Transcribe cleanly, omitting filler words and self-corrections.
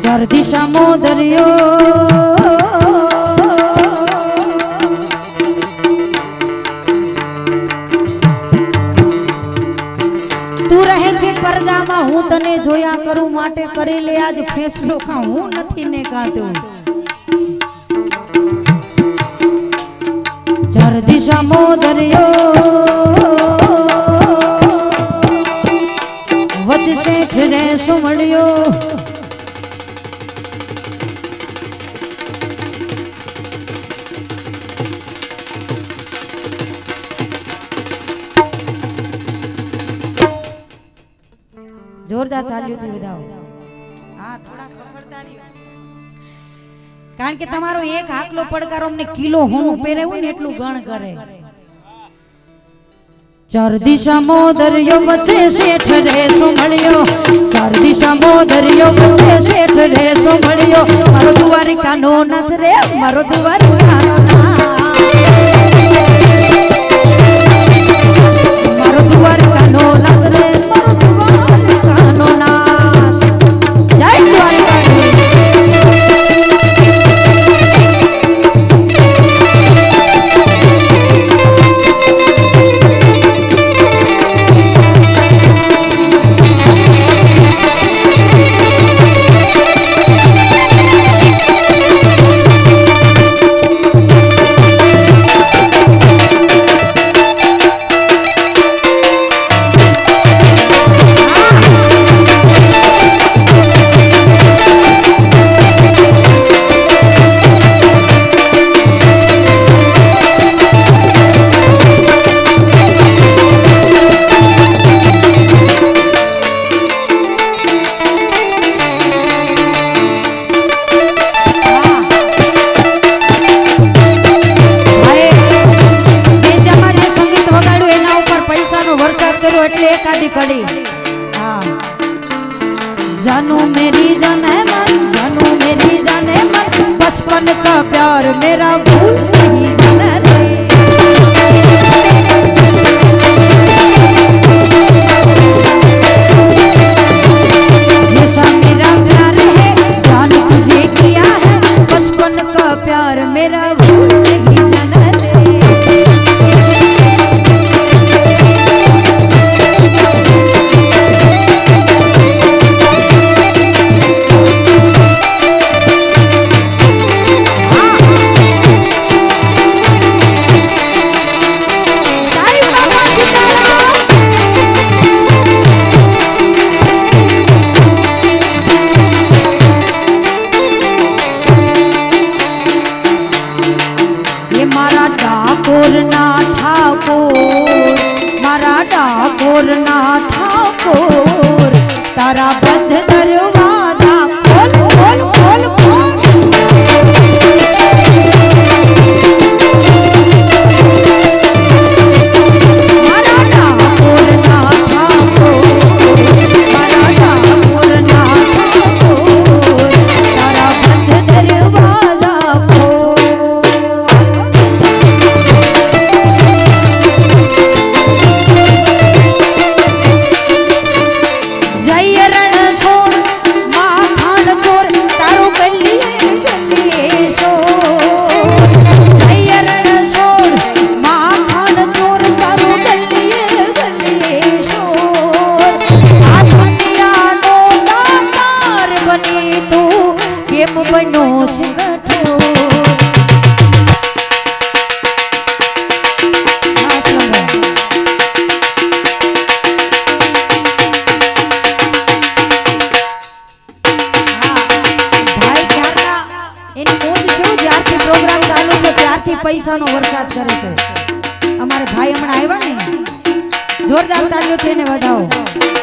ચાર દિશામાં દરિયો તું રહે છે પડદામાં હું તને જોયા કરું માટે કરી લે આજ ફેસલો કા હું નથી ને કાતું ચાર દિશામાં દરિયો વચ્ચે શેઠ રે સુમડ્યો જોરદાર તાલીઓથી વધાવો હા થોડા ખબરદારી કારણ કે તમારો એક હાકલો પડકારો અમને કિલો હોનું પહેરેવું ને એટલું ગણ કરે ચાર દિશામાં દરિયો વચ્ચે શેઠ રે સુમળ્યો ચાર દિશામાં દરિયો વચ્ચે શેઠ રે સુમળ્યો મારો દ્વારિકાનો નાથ રે મારો દ્વારિકાનો મારો દ્વારિકાનો નાથ રે મારો દ્વારિકાનો નાથ જય દ્વારિકાધીશ એટલે એકાદી કડી હા जानू मेरी जान है मन जानू मेरी जान है मन बचपन का प्यार मेरा भूल नहीं जाना रे जैसा मेरा प्यार है जान तुझे किया है बचपन का प्यार मेरा भूल नहीं जाना रे तारा बंद दरवाजा खोल खोल खोल खोल मारा ठाकुर ना ठाकुर मारा ठाकुर ना ठाकुर तारा बंद दरवाजा खोल पैसा नो वरसाद करे छे अमारे भाई हमणा आव्या ने जोरदार तालियों थीने वधाओ।